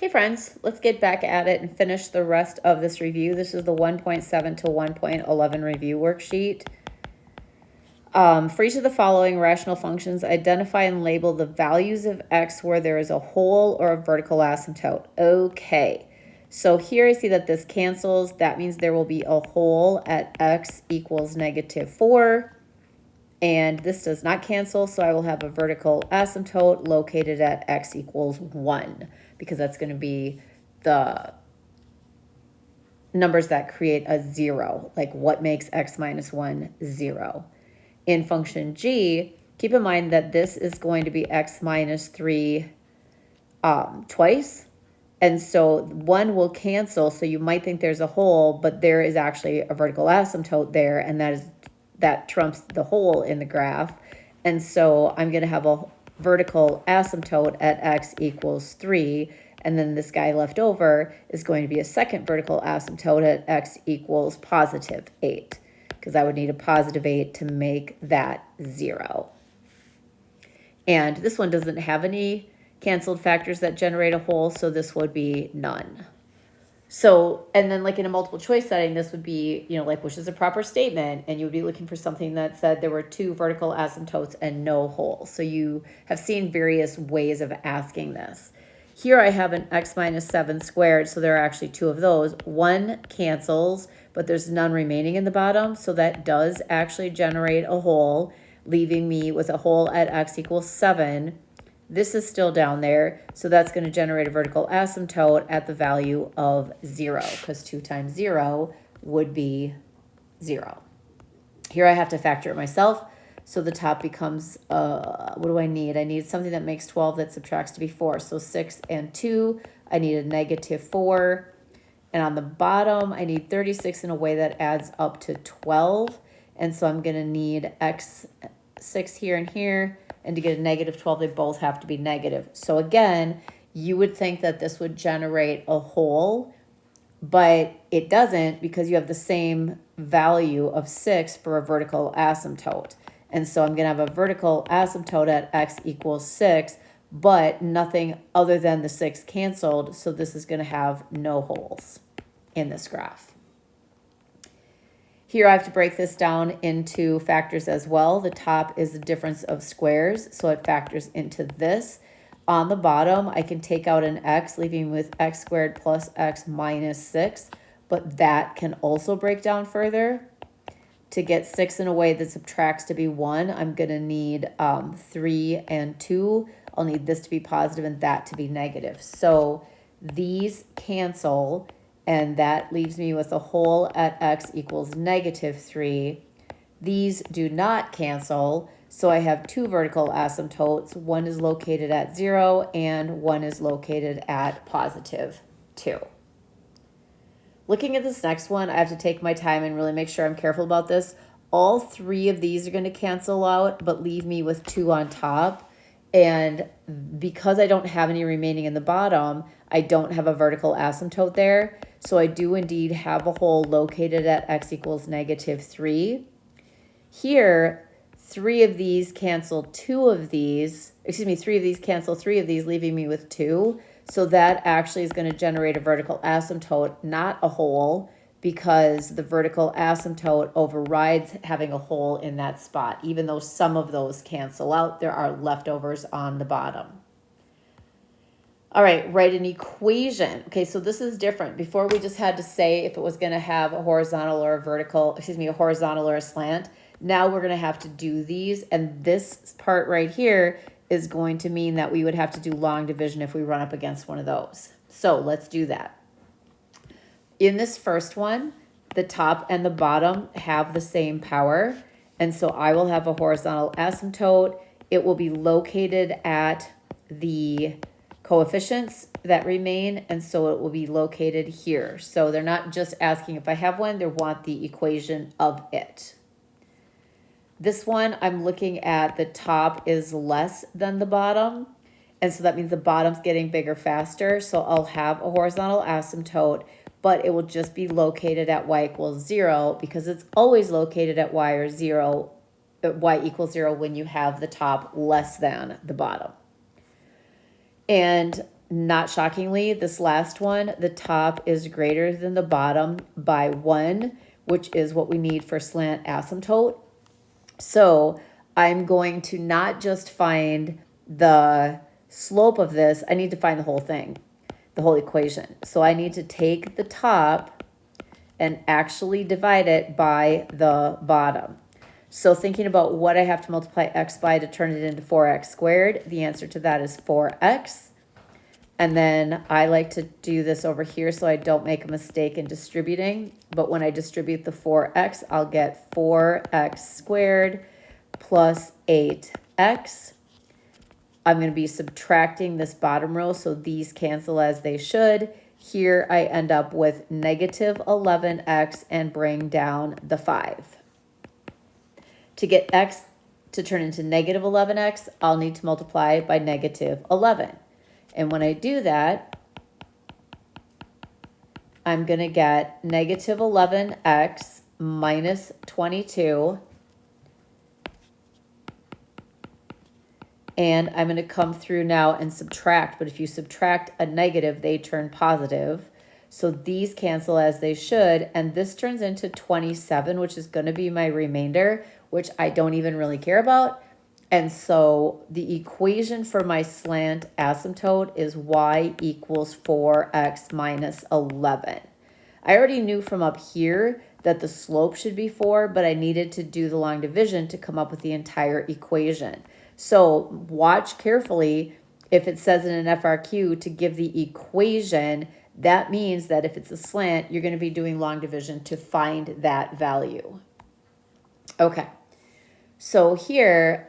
Hey friends, let's get back at it and finish the rest of this review. This is the 1.7 to 1.11 review worksheet. For each of the following rational functions, identify and label the values of x where there is a whole or a vertical asymptote. Okay, so here I see that this cancels. That means there will be a whole at x equals -4. And this does not cancel, so I will have a vertical asymptote located at x equals 1, because that's going to be the numbers that create a 0, like what makes x minus 1 0. In function g, keep in mind that this is going to be x minus 3 twice, and so 1 will cancel, so you might think there's a whole, but there is actually a vertical asymptote there, and that trumps the whole in the graph. And so I'm going to have a vertical asymptote at x equals 3. And then this guy left over is going to be a second vertical asymptote at x equals positive 8. Because I would need a positive 8 to make that 0. And this one doesn't have any canceled factors that generate a whole, so this would be none. So, and then like in a multiple choice setting, this would be, like, which is a proper statement, and you would be looking for something that said there were 2 vertical asymptotes and no whole. So you have seen various ways of asking this. Here I have an x minus 7 squared, so there are actually 2 of those. 1 cancels, but there's none remaining in the bottom, so that does actually generate a whole, leaving me with a whole at x equals 7. This is still down there, so that's going to generate a vertical asymptote at the value of 0, because 2 times 0 would be 0. Here I have to factor it myself, so the top becomes, what do I need? I need something that makes 12 that subtracts to be 4. So 6 and 2, I need a -4. And on the bottom, I need 36 in a way that adds up to 12. And so I'm going to need x6 here and here. And to get a -12, they both have to be negative. So again, you would think that this would generate a whole, but it doesn't, because you have the same value of 6 for a vertical asymptote. And so I'm going to have a vertical asymptote at x equals 6, but nothing other than the 6 canceled. So this is going to have no wholes in this graph. Here I have to break this down into factors as well. The top is the difference of squares, so it factors into this. On the bottom, I can take out an x, leaving with x squared plus x minus 6, but that can also break down further. To get 6 in a way that subtracts to be 1, I'm going to need 3 and 2. I'll need this to be positive and that to be negative. So these cancel, and that leaves me with a whole at x equals -3. These do not cancel, so I have 2 vertical asymptotes. One is located at 0 and one is located at +2. Looking at this next one, I have to take my time and really make sure I'm careful about this. All 3 of these are going to cancel out, but leave me with 2 on top. And because I don't have any remaining in the bottom, I don't have a vertical asymptote there. So I do indeed have a whole located at x equals -3. Here, 3 of these cancel 2 of these. 3 of these cancel 3 of these, leaving me with 2. So that actually is going to generate a vertical asymptote, not a whole, because the vertical asymptote overrides having a whole in that spot. Even though some of those cancel out, there are leftovers on the bottom. All right, write an equation. Okay, so this is different. Before we just had to say if it was going to have a horizontal or a vertical, a horizontal or a slant. Now we're going to have to do these, and this part right here is going to mean that we would have to do long division if we run up against one of those. So let's do that. In this first one, the top and the bottom have the same power, and so I will have a horizontal asymptote. It will be located at the coefficients that remain, and so it will be located here. So they're not just asking if I have one, they want the equation of it. This one, I'm looking at the top is less than the bottom, and so that means the bottom's getting bigger faster. So I'll have a horizontal asymptote, but it will just be located at y equals 0, because it's always located at y equals 0 when you have the top less than the bottom. And not shockingly, this last one, the top is greater than the bottom by 1, which is what we need for slant asymptote. So I'm going to not just find the slope of this, I need to find the whole thing, the whole equation. So I need to take the top and actually divide it by the bottom. So thinking about what I have to multiply x by to turn it into 4x squared, the answer to that is 4x. And then I like to do this over here so I don't make a mistake in distributing. But when I distribute the 4x, I'll get 4x squared plus 8x. I'm going to be subtracting this bottom row, so these cancel as they should. Here I end up with negative 11x and bring down the 5. To get x to turn into negative 11x, I'll need to multiply by negative 11. And when I do that, I'm going to get negative 11x minus 22. And I'm going to come through now and subtract. But if you subtract a negative, they turn positive. So these cancel as they should. And this turns into 27, which is going to be my remainder, which I don't even really care about. And so the equation for my slant asymptote is y equals 4x minus 11. I already knew from up here that the slope should be 4, but I needed to do the long division to come up with the entire equation. So watch carefully. If it says in an FRQ to give the equation, that means that if it's a slant, you're going to be doing long division to find that value. Okay. So here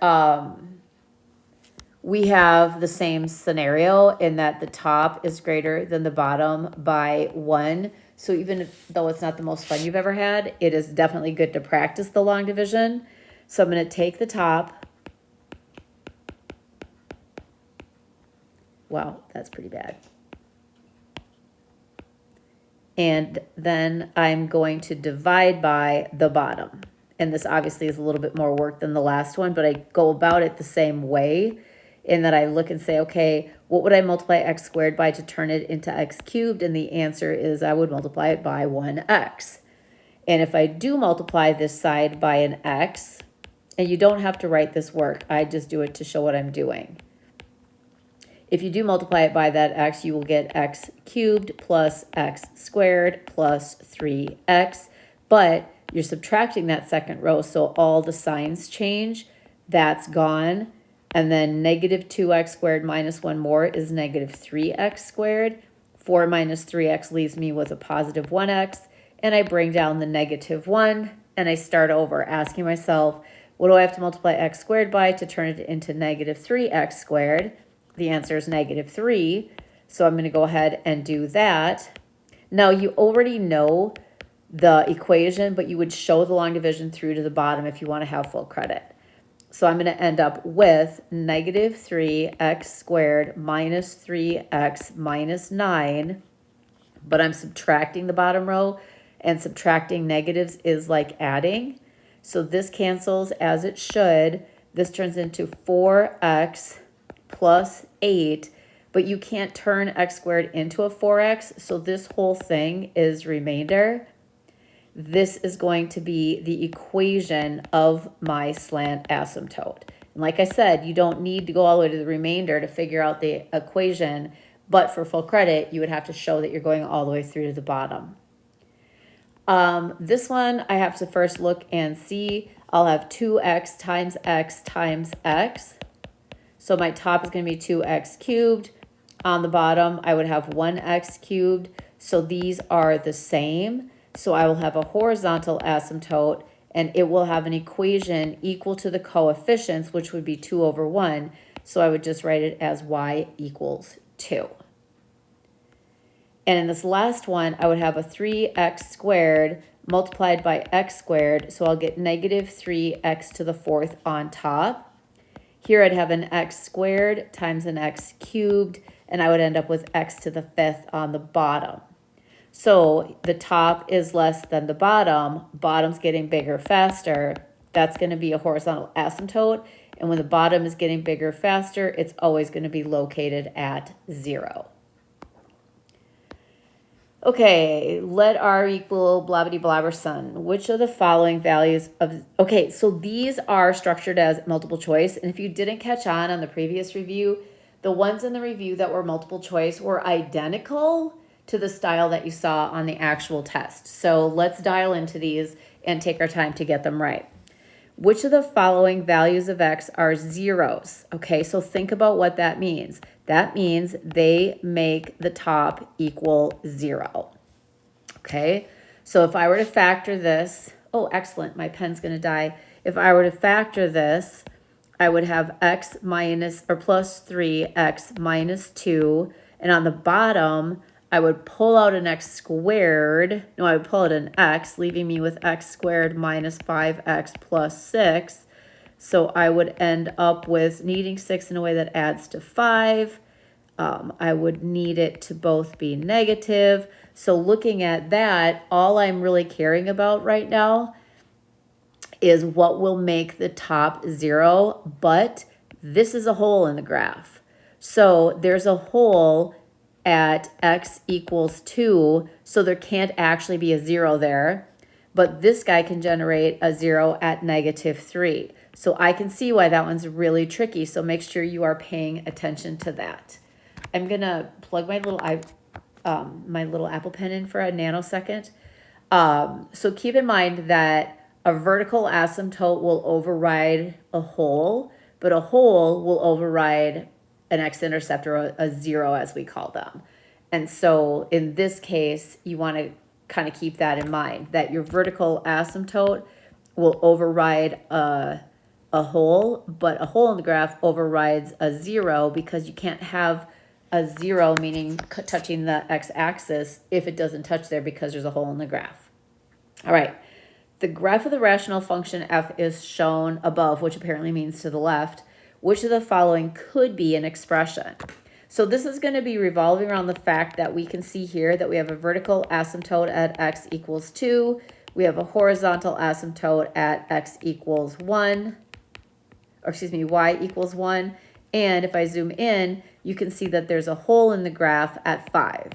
we have the same scenario in that the top is greater than the bottom by 1. So even though it's not the most fun you've ever had, it is definitely good to practice the long division. So I'm going to take the top. Wow, that's pretty bad. And then I'm going to divide by the bottom. And this obviously is a little bit more work than the last one, but I go about it the same way in that I look and say, okay, what would I multiply x squared by to turn it into x cubed? And the answer is I would multiply it by 1x. And if I do multiply this side by an x, and you don't have to write this work, I just do it to show what I'm doing. If you do multiply it by that x, you will get x cubed plus x squared plus 3x. But you're subtracting that second row, so all the signs change. That's gone. And then negative 2x squared minus 1 more is negative 3x squared. 4 minus 3x leaves me with a positive 1x. And I bring down the negative 1, and I start over asking myself, what do I have to multiply x squared by to turn it into negative 3x squared? The answer is negative 3. So I'm going to go ahead and do that. Now, you already know the equation, but you would show the long division through to the bottom if you want to have full credit. So I'm going to end up with negative 3x squared minus 3x minus 9, but I'm subtracting the bottom row, and subtracting negatives is like adding. So this cancels as it should. This turns into 4x plus 8, but you can't turn x squared into a 4x, so this whole thing is remainder. This is going to be the equation of my slant asymptote. And like I said, you don't need to go all the way to the remainder to figure out the equation, but for full credit, you would have to show that you're going all the way through to the bottom. This one, I have to first look and see. I'll have 2x times x times x. So my top is going to be 2x cubed. On the bottom, I would have 1x cubed. So these are the same. So I will have a horizontal asymptote, and it will have an equation equal to the coefficients, which would be 2 over 1. So I would just write it as y equals 2. And in this last one, I would have a 3x squared multiplied by x squared. So I'll get negative 3x to the 4th on top. Here I'd have an x squared times an x cubed, and I would end up with x to the 5th on the bottom. So the top is less than the bottom. Bottom's getting bigger faster. That's going to be a horizontal asymptote. And when the bottom is getting bigger faster, it's always going to be located at 0. Okay, let R equal blobbity blobber sun. Which of the following values of, okay, so these are structured as multiple choice. And if you didn't catch on the previous review, the ones in the review that were multiple choice were identical to the style that you saw on the actual test. So let's dial into these and take our time to get them right. Which of the following values of x are zeros? Okay, so think about what that means. That means they make the top equal 0. Okay, so if I were to factor this, oh, excellent, my pen's going to die. If I were to factor this, I would have x minus or plus 3, x minus 2, and on the bottom, I would pull out an x squared. No, I would pull out an x, leaving me with x squared minus 5x plus 6. So I would end up with needing 6 in a way that adds to 5. I would need it to both be negative. So looking at that, all I'm really caring about right now is what will make the top 0, but this is a hole in the graph. So there's a hole at x equals 2, so there can't actually be a 0 there. But this guy can generate a 0 at negative 3. So I can see why that one's really tricky, so make sure you are paying attention to that. I'm going to plug my little Apple Pen in for a nanosecond. So keep in mind that a vertical asymptote will override a hole, but a hole will override an x-intercept or a 0 as we call them. And so in this case, you want to kind of keep that in mind, that your vertical asymptote will override a hole, but a hole in the graph overrides a 0 because you can't have a 0, meaning touching the x-axis, if it doesn't touch there because there's a hole in the graph. All right. The graph of the rational function f is shown above, which apparently means to the left. Which of the following could be an expression? So this is going to be revolving around the fact that we can see here that we have a vertical asymptote at x equals 2. We have a horizontal asymptote at x equals 1, or excuse me, y equals 1. And if I zoom in, you can see that there's a hole in the graph at 5.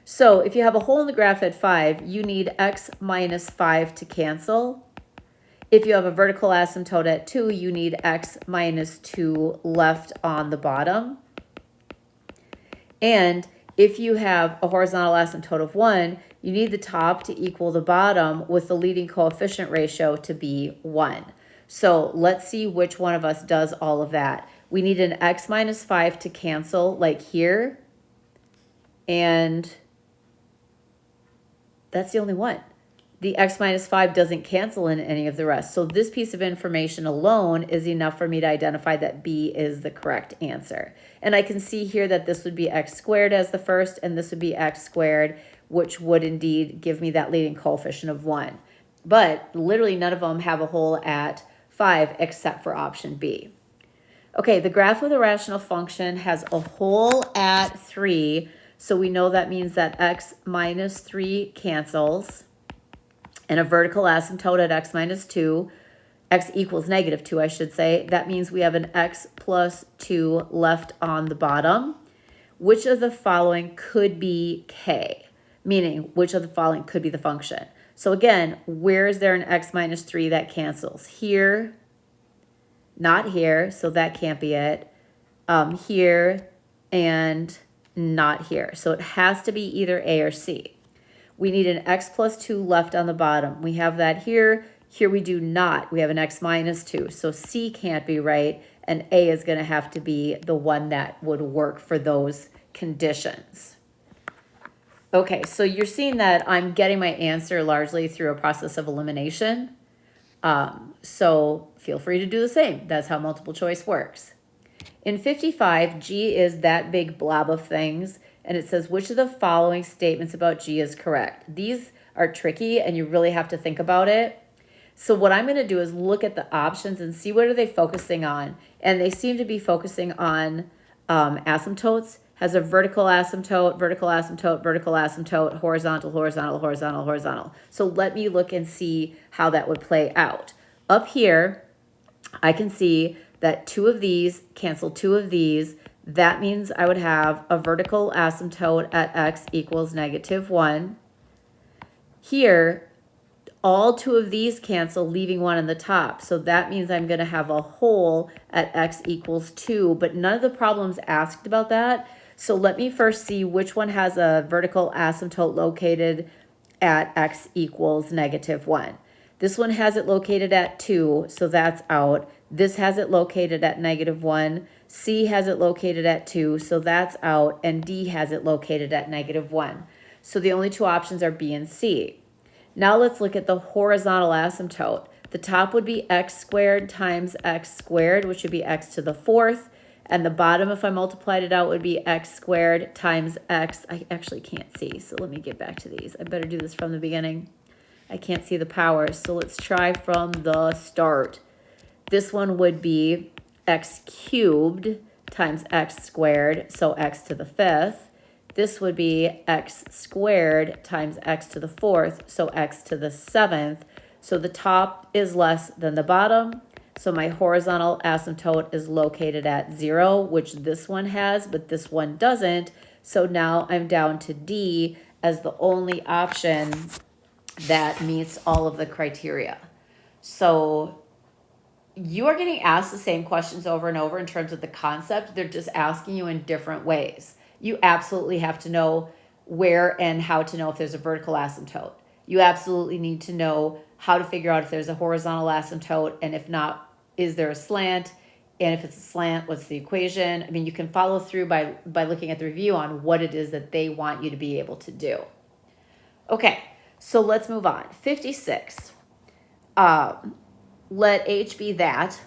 So if you have a hole in the graph at 5, you need x minus 5 to cancel. If you have a vertical asymptote at 2, you need x minus 2 left on the bottom. And if you have a horizontal asymptote of 1, you need the top to equal the bottom with the leading coefficient ratio to be 1. So let's see which one of us does all of that. We need an x minus 5 to cancel, like here. And that's the only one. The x minus 5 doesn't cancel in any of the rest. So this piece of information alone is enough for me to identify that B is the correct answer. And I can see here that this would be x squared as the first, and this would be x squared, which would indeed give me that leading coefficient of 1. But literally none of them have a hole at 5 except for option B. Okay, the graph of the rational function has a hole at 3, so we know that means that x minus 3 cancels, and a vertical asymptote at x minus 2, x equals negative 2, I should say. That means we have an x plus 2 left on the bottom. Which of the following could be k? Meaning, which of the following could be the function? So again, where is there an x minus 3 that cancels? Here, not here, so that can't be it. Here, and not here. So it has to be either A or C. We need an x plus 2 left on the bottom. We have that here. Here we do not. We have an x minus 2. So C can't be right, and A is going to have to be the one that would work for those conditions. Okay, so you're seeing that I'm getting my answer largely through a process of elimination. So feel free to do the same. That's how multiple choice works. In 55, G is that big blob of things, and it says, which of the following statements about G is correct? These are tricky, and you really have to think about it. So what I'm going to do is look at the options and see what are they focusing on. And they seem to be focusing on asymptotes. Has a vertical asymptote, vertical asymptote, vertical asymptote, horizontal, horizontal, horizontal, horizontal. So let me look and see how that would play out. Up here, I can see that 2 of these cancel 2 of these. That means I would have a vertical asymptote at x equals -1. Here, all two of these cancel, leaving one on the top. So that means I'm going to have a hole at x equals 2, but none of the problems asked about that. So let me first see which one has a vertical asymptote located at x equals -1. This one has it located at 2, so that's out. This has it located at -1. C has it located at 2, so that's out. And D has it located at -1. So the only two options are B and C. Now let's look at the horizontal asymptote. The top would be x squared times x squared, which would be x to the 4th. And the bottom, if I multiplied it out, would be x squared times x. I actually can't see, so let me get back to these. I better do this from the beginning. I can't see the powers, so let's try from the start. This one would be x cubed times x squared, so x to the 5th. This would be x squared times x to the 4th, so x to the 7th. So the top is less than the bottom. So my horizontal asymptote is located at 0, which this one has, but this one doesn't. So now I'm down to D as the only option that meets all of the criteria. So you are getting asked the same questions over and over in terms of the concept. They're just asking you in different ways. You absolutely have to know where and how to know if there's a vertical asymptote. You absolutely need to know how to figure out if there's a horizontal asymptote, and if not, is there a slant? And if it's a slant, what's the equation? I mean, you can follow through by looking at the review on what it is that they want you to be able to do. Okay, so let's move on. 56. Let H be that.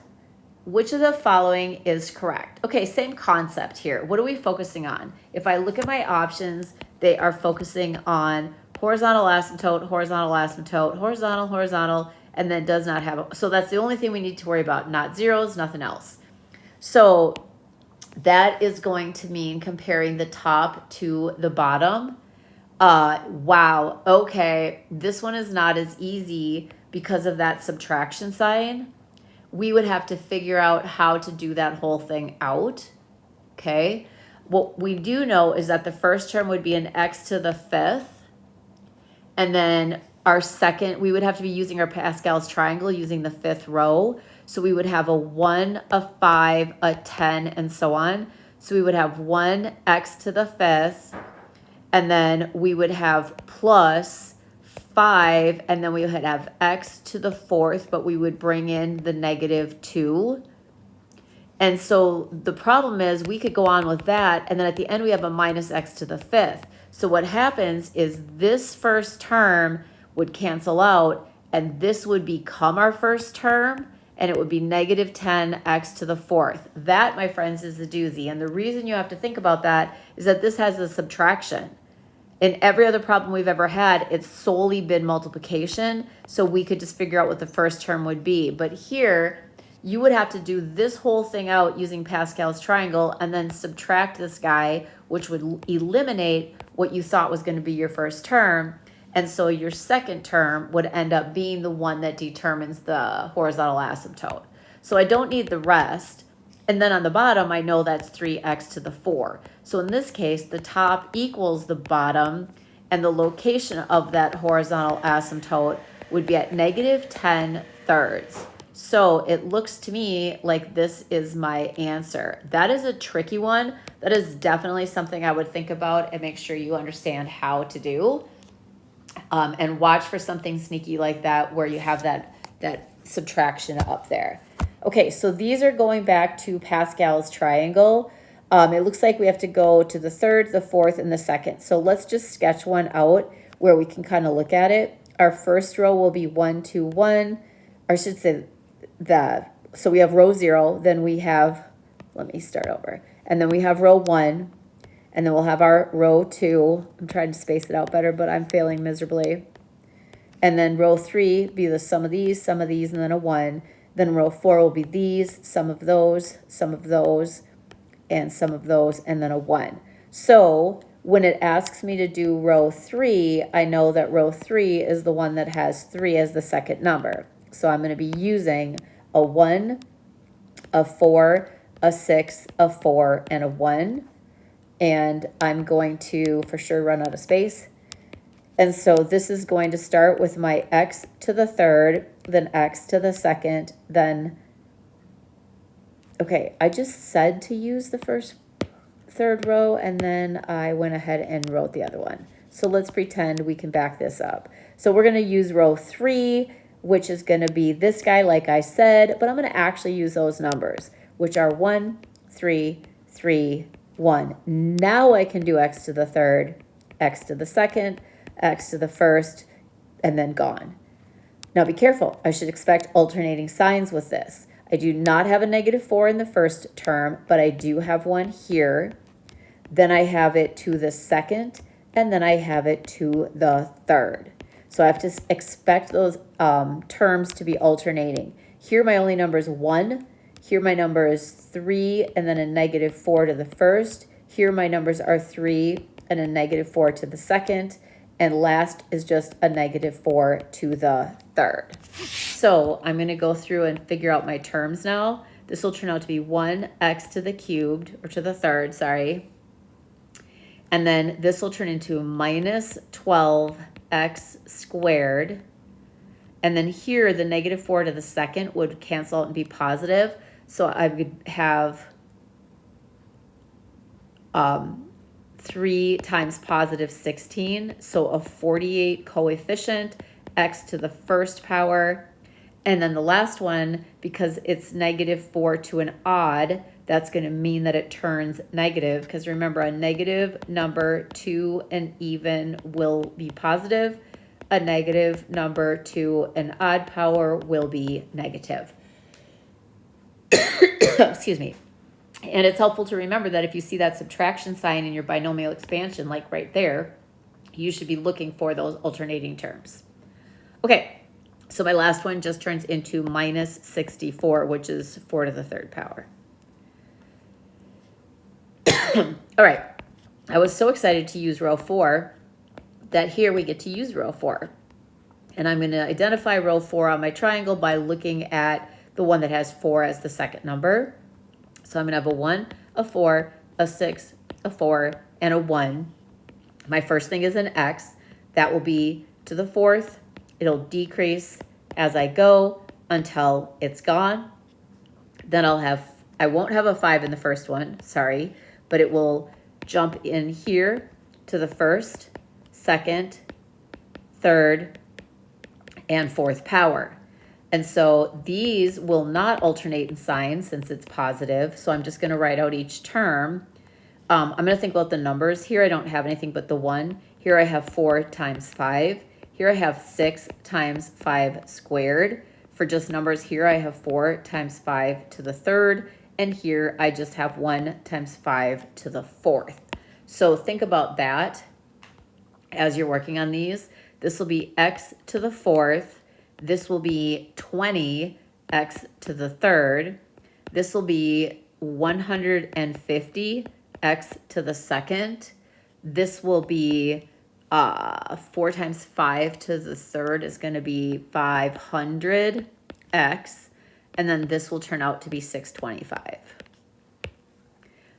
Which of the following is correct? Okay, same concept here. What are we focusing on? If I look at my options, they are focusing on horizontal asymptote, horizontal asymptote, horizontal, horizontal, and then does not have so that's the only thing we need to worry about, not zeros, nothing else. So that is going to mean comparing the top to the bottom. Wow, okay, this one is not as easy because of that subtraction sign. We would have to figure out how to do that whole thing out, okay? What we do know is that the first term would be an x to the 5th, and then our second, we would have to be using our Pascal's triangle using the 5th row. So we would have a 1, a 5, a 10, and so on. So we would have 1x to the 5th, and then we would have plus 5, and then we would have x to the 4th, but we would bring in the -2. And so the problem is we could go on with that, and then at the end we have a minus x to the 5th. So what happens is this first term would cancel out, and this would become our first term, and it would be -10x to the 4th. That, my friends, is the doozy. And the reason you have to think about that is that this has a subtraction. In every other problem we've ever had, it's solely been multiplication, so we could just figure out what the first term would be. But here, you would have to do this whole thing out using Pascal's triangle and then subtract this guy, which would eliminate what you thought was going to be your first term. And so your second term would end up being the one that determines the horizontal asymptote. So I don't need the rest. And then on the bottom, I know that's 3x to the 4. So in this case, the top equals the bottom, and the location of that horizontal asymptote would be at -10/3. So it looks to me like this is my answer. That is a tricky one. That is definitely something I would think about and make sure you understand how to do. And watch for something sneaky like that where you have that subtraction up there. Okay, so these are going back to Pascal's triangle. It looks like we have to go to the 3rd, the 4th, and the 2nd. So let's just sketch one out where we can kind of look at it. Our first row will be 1, 2, 1. Or I should say so we have row 0, then we have, let me start over. And then we have row 1, and then we'll have our row 2. I'm trying to space it out better, but I'm failing miserably. And then row 3 be the sum of these, and then a 1. Then row 4 will be these, some of those, and some of those, and then a 1. So when it asks me to do row 3, I know that row 3 is the one that has 3 as the second number. So I'm going to be using a 1, a 4, a 6, a 4, and a 1. And I'm going to for sure run out of space. And so this is going to start with my x to the third, then x to the second, then, okay, I just said to use the third row, and then I went ahead and wrote the other one. So let's pretend we can back this up. So we're going to use row 3, which is going to be this guy, like I said, but I'm going to actually use those numbers, which are 1, 3, 3, 1. Now I can do x to the third, x to the second, x to the first, and then gone. Now be careful. I should expect alternating signs with this. I do not have a -4 in the first term, but I do have one here. Then I have it to the second, and then I have it to the third. So I have to expect those terms to be alternating. Here my only number is 1. Here my number is 3, and then a -4 to the first. Here my numbers are 3 and a -4 to the second. And last is just a -4 to the third. So I'm going to go through and figure out my terms now. This will turn out to be 1x to the cubed, or to the third, sorry. And then this will turn into minus 12x squared. And then here, the -4 to the second would cancel out and be positive. So I would have 3 times positive 16. So a 48 coefficient, x to the first power. And then the last one, because it's -4 to an odd, that's going to mean that it turns negative, because remember, a negative number to an even will be positive. A negative number to an odd power will be negative. Excuse me. And it's helpful to remember that if you see that subtraction sign in your binomial expansion, like right there, you should be looking for those alternating terms. Okay, so my last one just turns into minus 64, which is 4 to the third power. All right, I was so excited to use row 4 that here we get to use row 4. And I'm going to identify row 4 on my triangle by looking at the one that has 4 as the second number. So I'm going to have a 1, a 4, a 6, a 4, and a 1. My first thing is an x. That will be to the fourth. It'll decrease as I go until it's gone. Then I won't have a 5 in the first one, sorry, but it will jump in here to the first, second, third, and fourth power. And so these will not alternate in sign since it's positive. So I'm just going to write out each term. I'm going to think about the numbers. Here I don't have anything but the 1. Here I have 4 times 5. Here I have 6 times 5 squared. For just numbers, here I have 4 times 5 to the third. And here I just have 1 times 5 to the fourth. So think about that as you're working on these. This will be x to the fourth. This will be 20 x to the third. This will be 150 x to the second. This will be 4 times 5 to the third is going to be 500 x. And then this will turn out to be 625.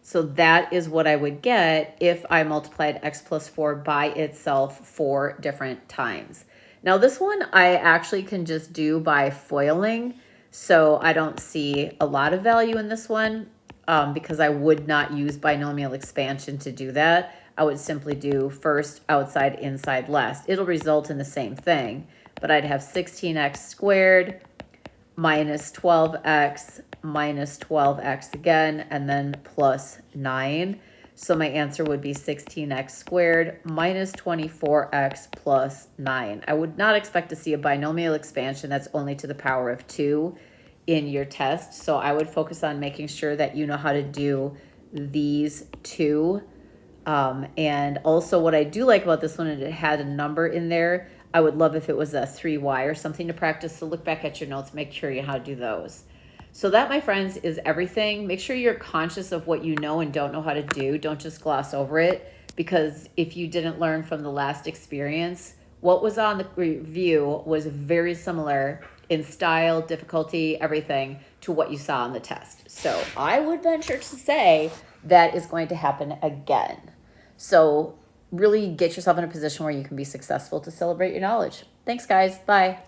So that is what I would get if I multiplied x plus 4 by itself 4 different times. Now this one I actually can just do by foiling, so I don't see a lot of value in this one because I would not use binomial expansion to do that. I would simply do first, outside, inside, last. It'll result in the same thing, but I'd have 16x squared minus 12x minus 12x again, and then plus 9. So my answer would be 16x squared minus 24x plus 9. I would not expect to see a binomial expansion that's only to the power of 2 in your test. So I would focus on making sure that you know how to do these two. And also what I do like about this one is it had a number in there. I would love if it was a 3y or something to practice. So look back at your notes, make sure you know how to do those. So that, my friends, is everything. Make sure you're conscious of what you know and don't know how to do. Don't just gloss over it, because if you didn't learn from the last experience, what was on the review was very similar in style, difficulty, everything to what you saw on the test. So I would venture to say that is going to happen again. So really get yourself in a position where you can be successful to celebrate your knowledge. Thanks, guys. Bye.